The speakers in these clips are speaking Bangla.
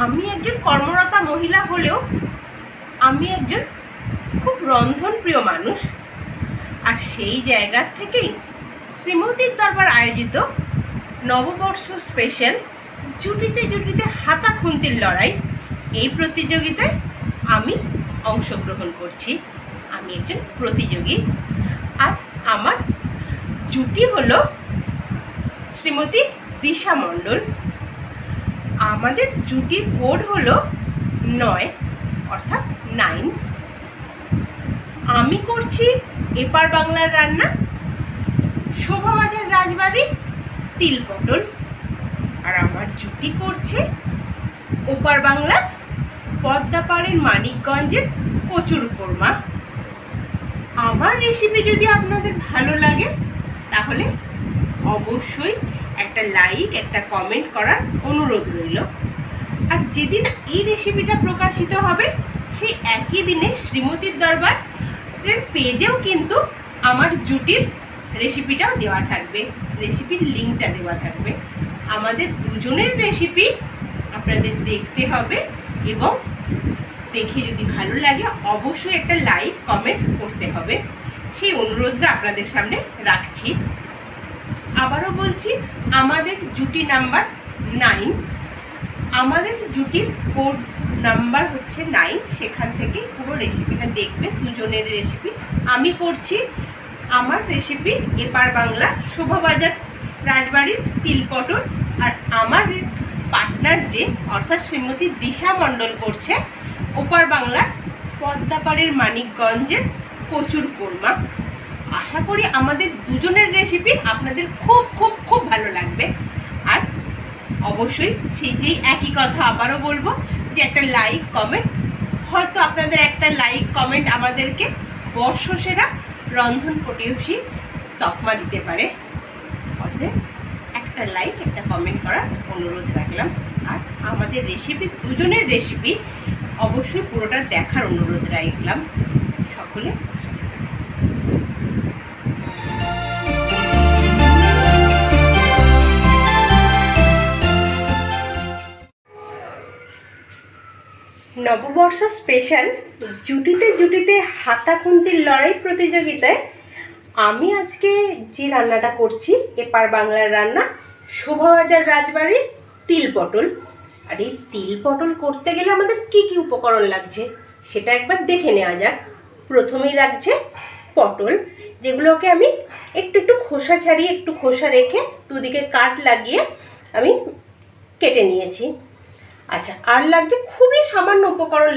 আমি একজন কর্মরতা মহিলা হলেও আমি একজন খুব রন্ধনপ্রিয় মানুষ। আর সেই জায়গা থেকেই শ্রীমতীর দরবার আয়োজিত নববর্ষ স্পেশাল জুটিতে জুটিতে হাতা খুন্তির লড়াই, এই প্রতিযোগিতায় আমি অংশগ্রহণ করছি। আমি একজন প্রতিযোগী আর আমার জুটি হলো শ্রীমতী দিশা মণ্ডল। আমাদের জুটির কোড হলো 9 অর্থাৎ 9। আমি করছি এপার বাংলার রান্না, শোভাবাজার রাজবাড়ি তিল পটল। আর আমার জুটি করছে ওপার বাংলার পদ্মাপাড়ের মানিকগঞ্জের কচুর কোরমা। আমার রেসিপি যদি আপনাদের ভালো লাগে তাহলে অবশ্যই একটা লাইক, একটা কমেন্ট করার অনুরোধ রইল। আর যেদিন এই রেসিপিটা প্রকাশিত হবে সেই একই দিনে শ্রীমতীর দরবারের পেজেও কিন্তু আমার জুটির রেসিপিটাও দেওয়া থাকবে, রেসিপির লিঙ্কটা দেওয়া থাকবে। আমাদের দুজনের রেসিপি আপনাদের দেখতে হবে এবং দেখে যদি ভালো লাগে অবশ্যই একটা লাইক কমেন্ট করতে হবে। সেই অনুরোধটা আপনাদের সামনে রাখছি। আবারও বলছি, আমাদের জুটি নাম্বার 9। আমাদের জুটির কোড নাম্বার হচ্ছে 9। সেখান থেকে পুরো রেসিপিটা দেখবে, দুজনের রেসিপি। আমি করছি আমার রেসিপি এপার বাংলা শোভাবাজার রাজবাড়ির তিল পটল, আর আমার পার্টনার যে অর্থাৎ শ্রীমতী দিশা মণ্ডল করছে ওপার বাংলার পদ্মাপাড়ের মানিকগঞ্জের কচুর কোরমা। আশা করি আমাদের দুজনের রেসিপি আপনাদের খুব খুব খুব ভালো লাগবে। আর অবশ্যই যেই একই কথা আবারও বলবো যে একটা লাইক কমেন্ট, হয়তো আপনাদের একটা লাইক কমেন্ট আমাদেরকে বর্ষসেরা রন্ধন পটীয়সী তকমা দিতে পারে। অতএব একটা লাইক, একটা কমেন্ট করার অনুরোধ রাখলাম। আর আমাদের রেসিপি, দুজনের রেসিপি অবশ্যই পুরোটা দেখার অনুরোধ রাখলাম সকলে। নববর্ষ স্পেশাল জুটিতে জুটিতে হাতা খুন্তির লড়াই প্রতিযোগিতায় আমি আজকে যে রান্নাটা করছি এপার বাংলার রান্না শোভাবাজার রাজবাড়ির তিল পটল। আর এই তিল পটল করতে গেলে আমাদের কি কি উপকরণ লাগছে সেটা একবার দেখে নেওয়া যাক। প্রথমেই লাগছে পটল, যেগুলোকে আমি একটু একটু খোসা ছাড়িয়ে, একটু খোসা রেখে দুদিকে কাট লাগিয়ে আমি কেটে নিয়েছি। আচ্ছা, আর লাগছে খুবই সামান্য উপকরণ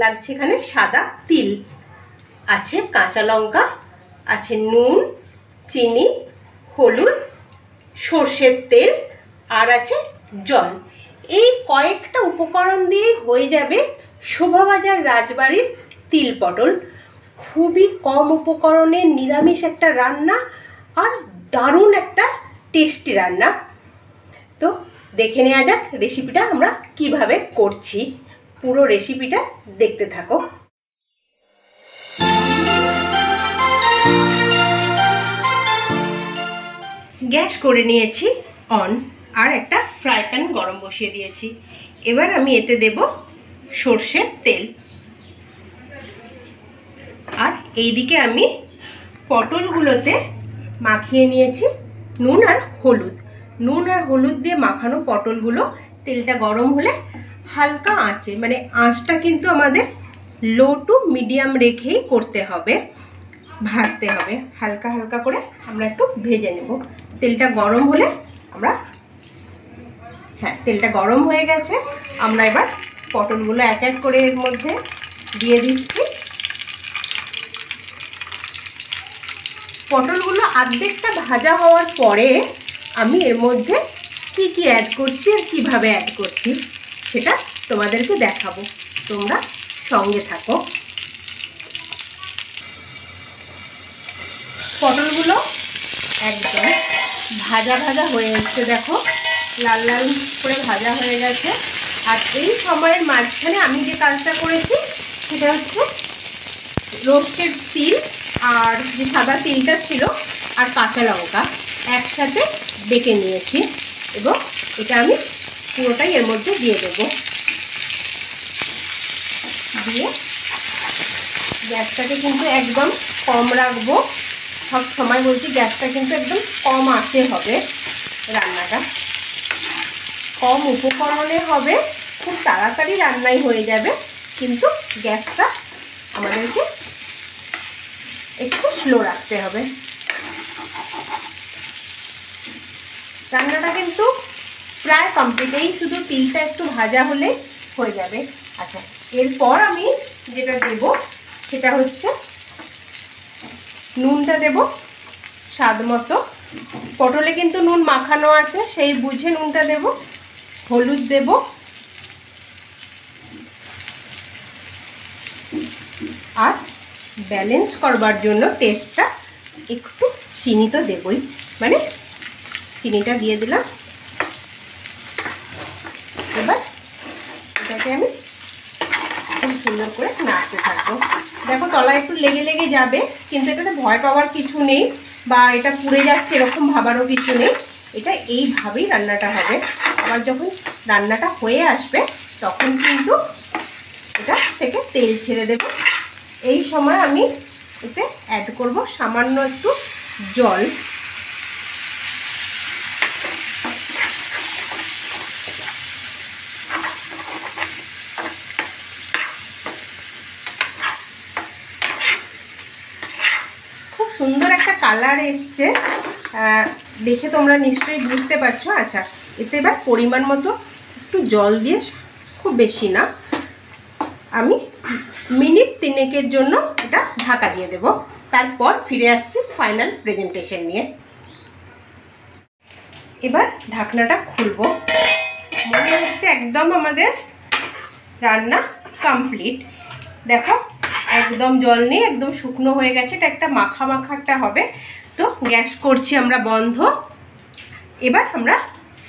লাগছে এখানে সাদা তিল, আছে কাঁচা লঙ্কা, আছে নুন, চিনি, হলুদ, সর্ষের তেল, আর আছে জল। এই কয়েকটা উপকরণ দিয়ে হয়ে যাবে শোভাবাজার রাজবাড়ির তিল পটল। খুবই কম উপকরণে নিরামিষ একটা রান্না আর দারুণ একটা টেস্টি রান্না। তো দেখে নেওয়া যাক রেসিপিটা আমরা কিভাবে করছি। পুরো রেসিপিটা দেখতে থাকো। গ্যাস করে নিয়েছি অন, আর একটা ফ্রাই প্যান গরম বসিয়ে দিয়েছি। এবার আমি এতে দেব সর্ষের তেল। আর এইদিকে আমি পটলগুলোতে মাখিয়ে নিয়েছি নুন আর হলুদ। নুন আর হলুদ দিয়ে মাখানো পটলগুলো তেলটা গরম হলে হালকা আঁচে, মানে আঁচটা কিন্তু আমাদের লো টু মিডিয়াম রেখেই করতে হবে, ভাজতে হবে। হালকা হালকা করে আমরা একটু ভেজে নেব। তেলটা গরম হলে আমরা, তেলটা গরম হয়ে গেছে, আমরা এবার পটলগুলো এক এক করে এর মধ্যে দিয়ে দিচ্ছি। পটলগুলো অর্ধেকটা ভাজা হওয়ার পরে আমি এর মধ্যে কি কি অ্যাড করছি আর কিভাবে অ্যাড করছি সেটা তোমাদেরকে দেখাবো, তোমরা সঙ্গে থাকো। পটলগুলো একদম ভাজা ভাজা হয়ে যাচ্ছে, দেখো লাল লাল করে ভাজা হয়ে গেছে। আর এই সময়ের মাঝখানে আমি যে কাজটা করেছি সেটা হচ্ছে রোস্টেড তিল আর যে সাদা তিলটা ছিল আর কাঁচা লঙ্কা একসাথে বেটে নিয়েছি এবং এটা আমি পুরোটাই এর মধ্যে দিয়ে দেবো। দিয়ে গ্যাসটাকে কিন্তু একদম কম রাখবো। সব সময় বলছি গ্যাসটা কিন্তু একদম কম আঁচে হবে রান্নাটা, কম উপকরণে হবে, খুব তাড়াতাড়ি রান্নাই হয়ে যাবে, কিন্তু গ্যাসটা আমাদেরকে একটু স্লো রাখতে হবে। রান্নাটা কিন্তু প্রায় কমপ্লিট, এই শুধু তিলটা একটু ভাজা হলে হয়ে যাবে। আচ্ছা, এরপর আমি যেটা দেব সেটা হচ্ছে নুনটা দেব স্বাদ মতো। পটলে কিন্তু নুন মাখানো আছে, সেই বুঝে নুনটা দেব। হলুদ দেব, আর ব্যালেন্স করবার জন্য টেস্টটা একটু চিনি তো দেবই, মানে চিনিটা দিয়ে দিলাম। এবার এটাকে আমি খুব সুন্দর করে নাড়তে থাকবো। দেখো তলায় একটু লেগে লেগে যাবে, কিন্তু এটাতে ভয় পাওয়ার কিছু নেই, বা এটা পুড়ে যাচ্ছে এরকম ভাবারও কিছু নেই। এটা এইভাবেই রান্নাটা হবে। আবার যখন রান্নাটা হয়ে আসবে তখন কিন্তু এটা থেকে তেল ছেড়ে দেব। এই সময় আমি এতে অ্যাড করব সামান্য একটু জল। খুব সুন্দর একটা কালার এসছে, দেখে তোমরা নিশ্চয়ই বুঝতে পারছো। আচ্ছা, এতে এবার পরিমাণ মতো একটু জল দিয়ে, খুব বেশি না, আমি মিনিট 3 জন্য এটা ঢাকা দিয়ে দেব। তারপর ফিরে আসছি ফাইনাল প্রেজেন্টেশন নিয়ে। এবার ঢাকনাটা খুলবো। মনে হচ্ছে একদম আমাদের রান্না কমপ্লিট। দেখো একদম জল নেই, একদম শুকনো হয়ে গেছে। এটা একটা মাখা মাখা একটা হবে। তো গ্যাস করছি আমরা বন্ধ। এবার আমরা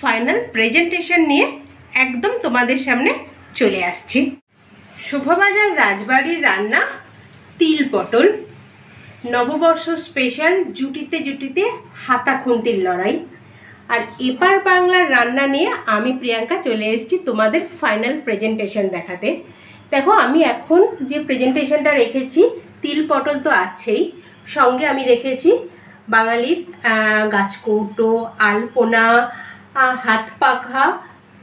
ফাইনাল প্রেজেন্টেশন নিয়ে একদম তোমাদের সামনে চলে আসছি। শোভাবাজার রাজবাড়ির রান্না তিল পটল, নববর্ষ স্পেশাল, জুটিতে জুটিতে হাতা খুন্তির লড়াই। আর এপার বাংলার রান্না নিয়ে আমি প্রিয়াঙ্কা চলে এসেছি তোমাদের ফাইনাল প্রেজেন্টেশন দেখাতে। দেখো আমি এখন যে প্রেজেন্টেশনটা রেখেছি, তিল পটল তো আছেই, সঙ্গে আমি রেখেছি বাঙালির গাছকৌটো, আলপনা, হাত পাখা,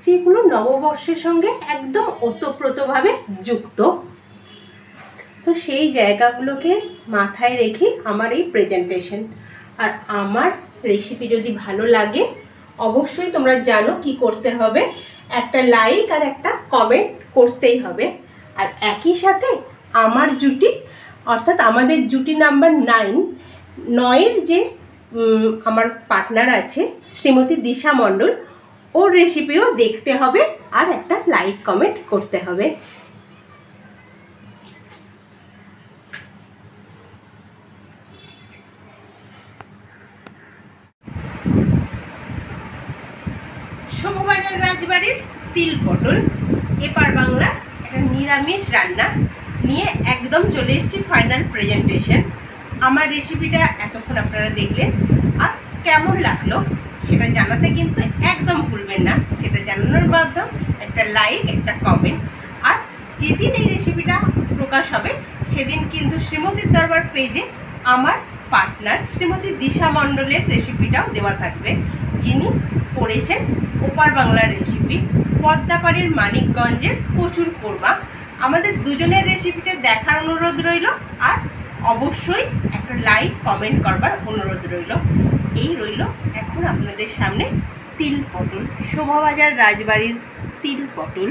যেগুলো নববর্ষের সঙ্গে একদম ওতপ্রোতভাবে যুক্ত। তো সেই জায়গাগুলোকে মাথায় রেখে আমার এই প্রেজেন্টেশন। আর আমার রেসিপি যদি ভালো লাগে অবশ্যই তোমরা জানো কি করতে হবে, একটা লাইক আর একটা কমেন্ট করতেই হবে। আর একই সাথে আমার জুটি, অর্থাৎ আমাদের জুটি নাম্বার 9 যে আমার পার্টনার আছে শ্রীমতী দিশা মণ্ডল, ওর রেসিপিও দেখতে হবে আর একটা লাইক কমেন্ট করতে হবে। শোভাবাজার রাজবাড়ির তিল পটল এপার বাংলার একটা নিরামিষ রান্না নিয়ে একদম চলে এসেছি ফাইনাল প্রেজেন্টেশন। আমার রেসিপিটা এতক্ষণ আপনারা দেখলেন, আর কেমন লাগলো সেটা জানাতে কিন্তু একদম ভুলবেন না। সেটা জানানোর মাধ্যমে একটা লাইক, একটা কমেন্ট। আর যেদিন এই রেসিপিটা প্রকাশ হবে সেদিন কিন্তু শ্রীমতীর দরবার পেজে আমার পার্টনার শ্রীমতী দিশা মণ্ডলের রেসিপিটাও দেওয়া থাকবে, যিনি করেছেন ওপার বাংলার রেসিপি, পদ্মাপাড়ির মানিকগঞ্জের কচুর কোরমা। আমাদের দুজনের রেসিপিটা দেখার অনুরোধ রইল, আর অবশ্যই একটা লাইক কমেন্ট করবার অনুরোধ রইল। এই রইল এখন আপনাদের সামনে তিল পটল, শোভাবাজার রাজবাড়ির তিল পটল।